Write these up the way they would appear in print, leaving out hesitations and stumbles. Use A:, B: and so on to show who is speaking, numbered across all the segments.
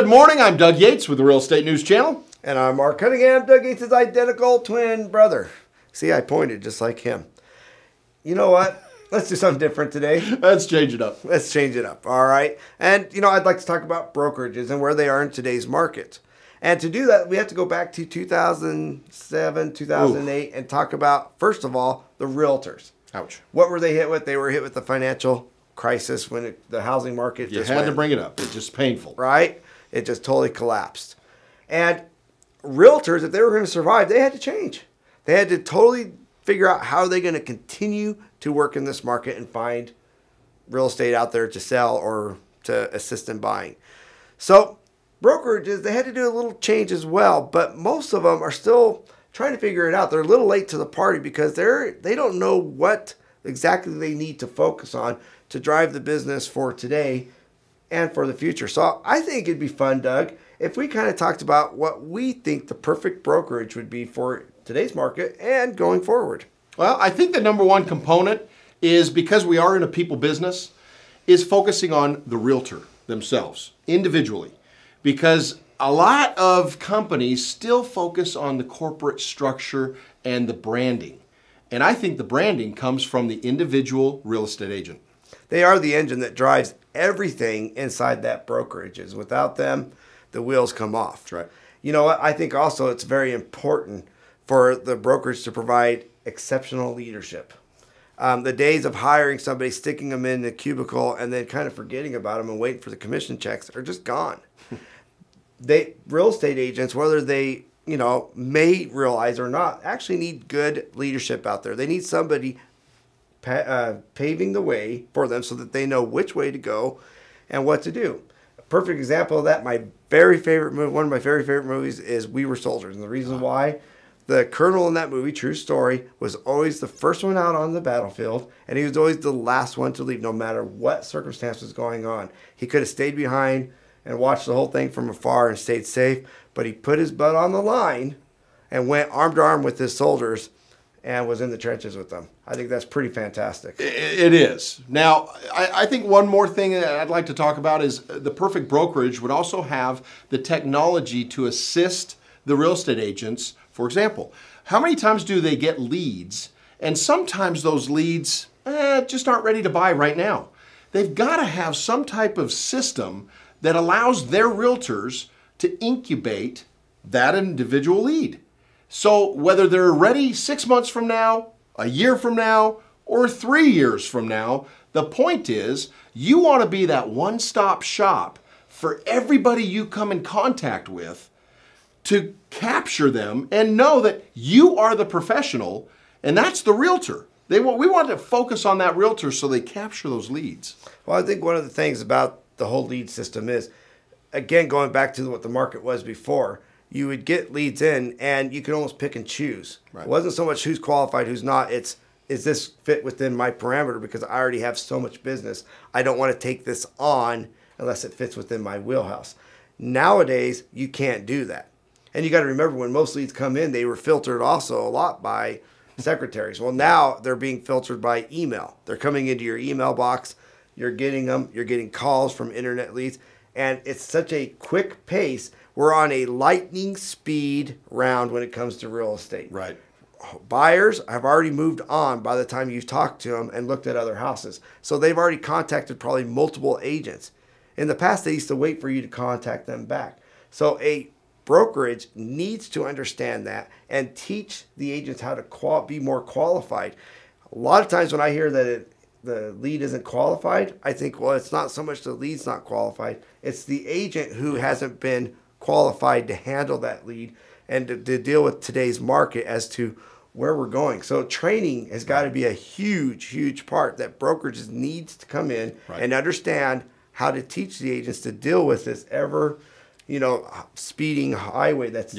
A: morning. I'm Doug Yates with the Real Estate News Channel.
B: And I'm Mark Cunningham, Doug Yates' identical twin brother. See, I pointed just like him. You know what? Let's do something different today.
A: Let's change it up.
B: Let's change it up, all right? And, I'd like to talk about brokerages and where they are in today's market. And to do that, we have to go back to 2007, 2008, and talk about, first of all, the realtors.
A: Ouch.
B: What were they hit with? They were hit with the financial crisis when the housing market
A: You had to bring it up. It's just painful.
B: Right? It just totally collapsed. And realtors, if they were going to survive, they had to change. They had to totally figure out how they're going to continue to work in this market and find real estate out there to sell or to assist in buying. So brokerages, they had to do a little change as well, but most of them are still trying to figure it out. They're a little late to the party because they don't know what exactly they need to focus on to drive the business for today and for the future. So I think it'd be fun, Doug, if we kind of talked about what we think the perfect brokerage would be for today's market and going forward.
A: Well, I think the number one component is, because we are in a people business, is focusing on the realtor themselves individually. Because a lot of companies still focus on the corporate structure and the branding. And I think the branding comes from the individual real estate agent.
B: They are the engine that drives everything inside that brokerages. Without them, the wheels come off.
A: That's right.
B: You know what? I think also it's very important for the brokerage to provide exceptional leadership. The days of hiring somebody, sticking them in a cubicle, and then kind of forgetting about them and waiting for the commission checks are just gone. Real estate agents, whether they may realize or not, actually need good leadership out there. They need somebody paving the way for them so that they know which way to go and what to do. A perfect example of that, one of my very favorite movies is We Were Soldiers. And the reason why, the colonel in that movie, true story, was always the first one out on the battlefield, and he was always the last one to leave, no matter what circumstance was going on. He could have stayed behind and watched the whole thing from afar and stayed safe, but he put his butt on the line and went arm to arm with his soldiers and was in the trenches with them. I think that's pretty fantastic.
A: It is. Now, I think one more thing that I'd like to talk about is the perfect brokerage would also have the technology to assist the real estate agents. For example, how many times do they get leads? And sometimes those leads just aren't ready to buy right now. They've got to have some type of system that allows their realtors to incubate that individual lead. So whether they're ready 6 months from now, a year from now, or 3 years from now, the point is you want to be that one-stop shop for everybody you come in contact with to capture them and know that you are the professional, and that's the realtor. We want to focus on that realtor so they capture those leads.
B: Well, I think one of the things about the whole lead system is, again, going back to what the market was before, you would get leads in and you could almost pick and choose.
A: Right.
B: It wasn't so much who's qualified, who's not. It's, is this fit within my parameter, because I already have so much business. I don't want to take this on unless it fits within my wheelhouse. Nowadays, you can't do that. And you got to remember, when most leads come in, they were filtered also a lot by secretaries. Well, now they're being filtered by email. They're coming into your email box. You're getting them. You're getting calls from internet leads. And it's such a quick pace. We're on a lightning speed round when it comes to real estate.
A: Right.
B: Buyers have already moved on by the time you've talked to them and looked at other houses. So they've already contacted probably multiple agents. In the past, they used to wait for you to contact them back. So a brokerage needs to understand that and teach the agents how to be more qualified. A lot of times when I hear that the lead isn't qualified, I think, well, it's not so much the lead's not qualified. It's the agent who hasn't been qualified to handle that lead and to deal with today's market as to where we're going. So training has got to be a huge, huge part that brokerages needs to come in and understand how to teach the agents to deal with this ever, speeding highway that's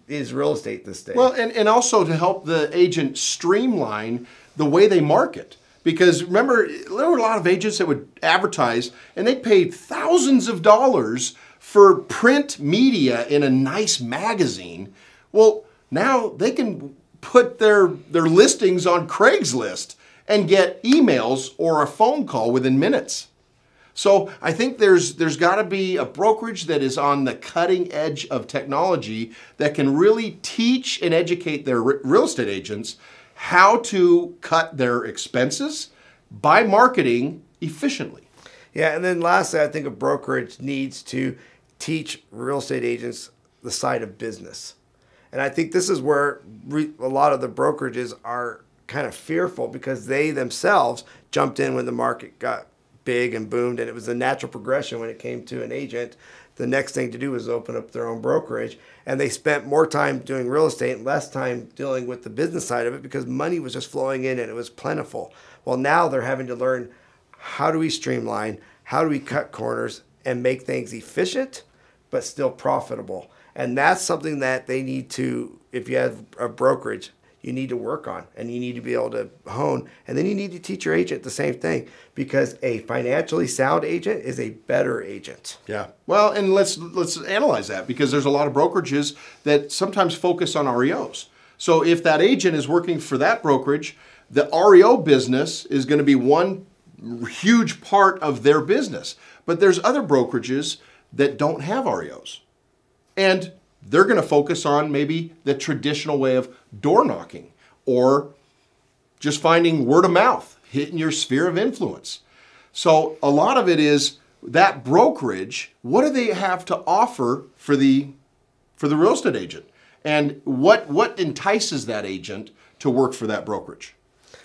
B: is real estate this day.
A: Well, and also to help the agent streamline the way they market. Because remember, there were a lot of agents that would advertise and they paid thousands of dollars for print media in a nice magazine. Well, now they can put their listings on Craigslist and get emails or a phone call within minutes. So I think there's got to be a brokerage that is on the cutting edge of technology that can really teach and educate their real estate agents how to cut their expenses by marketing efficiently.
B: Yeah, and then lastly, I think a brokerage needs to teach real estate agents the side of business. And I think this is where a lot of the brokerages are kind of fearful because they themselves jumped in when the market got big and boomed, and it was a natural progression when it came to an agent. The next thing to do was open up their own brokerage, and they spent more time doing real estate and less time dealing with the business side of it because money was just flowing in and it was plentiful. Well, now they're having to learn, how do we streamline, how do we cut corners and make things efficient but still profitable? And that's something that they need to, if you have a brokerage, you need to work on and you need to be able to hone. And then you need to teach your agent the same thing, because a financially sound agent is a better agent.
A: Yeah. Well, and let's analyze that, because there's a lot of brokerages that sometimes focus on REOs. So if that agent is working for that brokerage, the REO business is going to be one huge part of their business. But there's other brokerages that don't have REOs. And they're going to focus on maybe the traditional way of door knocking or just finding word of mouth, hitting your sphere of influence. So a lot of it is that brokerage, what do they have to offer for the real estate agent? And what entices that agent to work for that brokerage?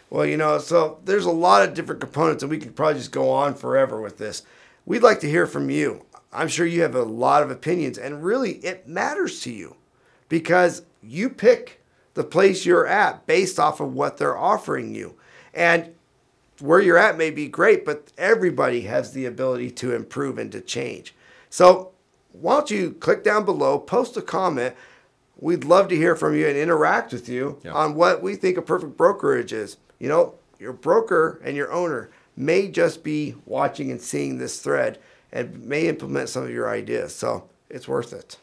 B: Well, so there's a lot of different components, and we could probably just go on forever with this. We'd like to hear from you. I'm sure you have a lot of opinions, and really it matters to you because you pick the place you're at based off of what they're offering you. And where you're at may be great, but everybody has the ability to improve and to change. So why don't you click down below, post a comment. We'd love to hear from you and interact with you on what we think a perfect brokerage is. Your broker and your owner may just be watching and seeing this thread and may implement some of your ideas. So it's worth it.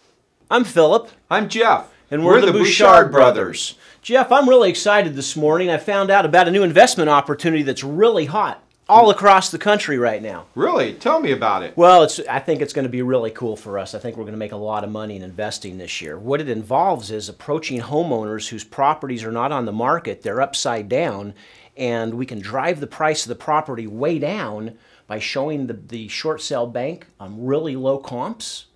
C: I'm Philip.
D: I'm Jeff.
C: And we're the Bouchard brothers. Jeff, I'm really excited this morning. I found out about a new investment opportunity that's really hot all across the country right now.
D: Really? Tell me about it.
C: Well, I think it's going to be really cool for us. I think we're going to make a lot of money in investing this year. What it involves is approaching homeowners whose properties are not on the market, they're upside down, and we can drive the price of the property way down by showing the short sale bank really low comps.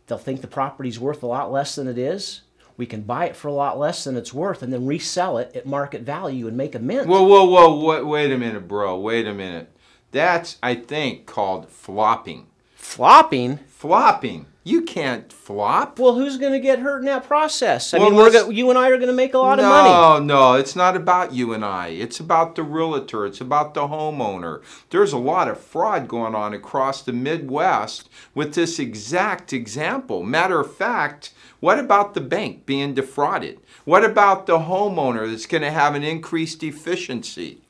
C: They'll think the property's worth a lot less than it is. We can buy it for a lot less than it's worth and then resell it at market value and make a mint.
D: Whoa, wait a minute, bro. Wait a minute. That's, I think, called flopping.
C: Flopping?
D: Flopping. You can't flop.
C: Well, who's going to get hurt in that process? You and I are going to make a lot of money.
D: No, it's not about you and I. It's about the realtor. It's about the homeowner. There's a lot of fraud going on across the Midwest with this exact example. Matter of fact, what about the bank being defrauded? What about the homeowner that's going to have an increased efficiency?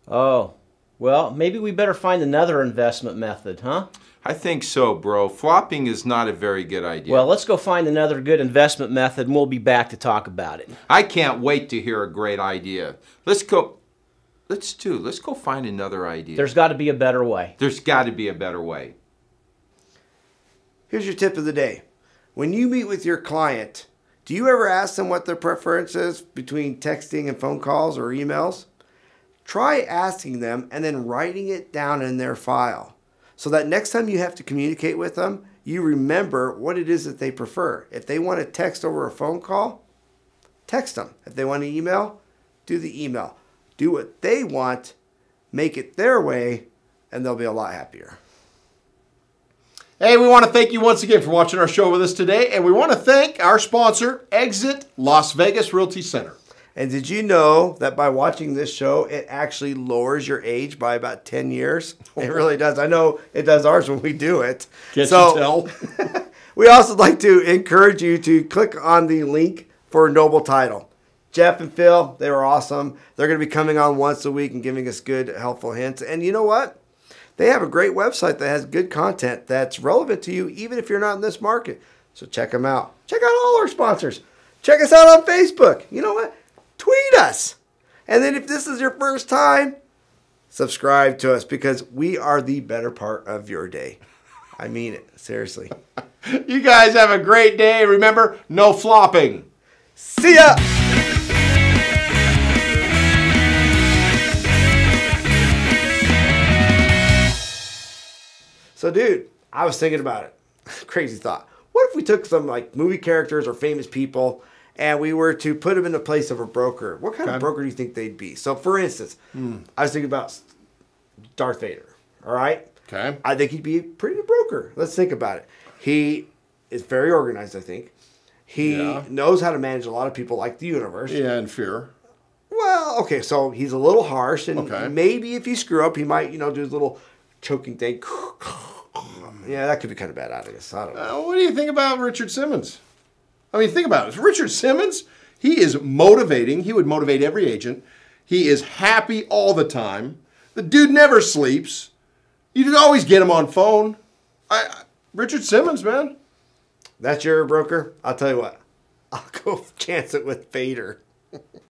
C: Oh, well, maybe we better find another investment method, huh?
D: I think so, bro. Flopping is not a very good idea.
C: Well, let's go find another good investment method, and we'll be back to talk about it.
D: I can't wait to hear a great idea. Let's go find another idea.
C: There's got to be a better way.
D: There's got to be a better way.
B: Here's your tip of the day. When you meet with your client, do you ever ask them what their preference is between texting and phone calls or emails? Try asking them and then writing it down in their file, so that next time you have to communicate with them, you remember what it is that they prefer. If they want to text over a phone call, text them. If they want to email, do the email. Do what they want, make it their way, and they'll be a lot happier.
A: Hey, we want to thank you once again for watching our show with us today, and we want to thank our sponsor, Exit Las Vegas Realty Center.
B: And did you know that by watching this show, it actually lowers your age by about 10 years? It really does. I know it does ours when we do it.
A: Can't you tell?
B: We also like to encourage you to click on the link for Noble Title. Jeff and Phil, they were awesome. They're going to be coming on once a week and giving us good, helpful hints. And you know what? They have a great website that has good content that's relevant to you, even if you're not in this market. So check them out. Check out all our sponsors. Check us out on Facebook. You know what? Tweet us. And then if this is your first time, subscribe to us because we are the better part of your day. I mean it. Seriously.
A: You guys have a great day. Remember, no flopping.
B: See ya! So, dude, I was thinking about it. Crazy thought. What if we took some like movie characters or famous people and we were to put them in the place of a broker? What kind of broker do you think they'd be? So, for instance, I was thinking about Darth Vader. All right?
A: Okay.
B: I think he'd be a pretty good broker. Let's think about it. He is very organized, I think. He knows how to manage a lot of people like the universe.
A: Yeah, and fear.
B: Well, okay, so he's a little harsh, and maybe if he screw up, he might, do his little choking thing. Yeah, that could be kind of bad, I guess. I don't know.
A: What do you think about Richard Simmons? I mean, think about it. Richard Simmons, he is motivating. He would motivate every agent. He is happy all the time. The dude never sleeps. You can always get him on phone. Richard Simmons, man.
B: That's your broker? I'll tell you what. I'll go chance it with Vader.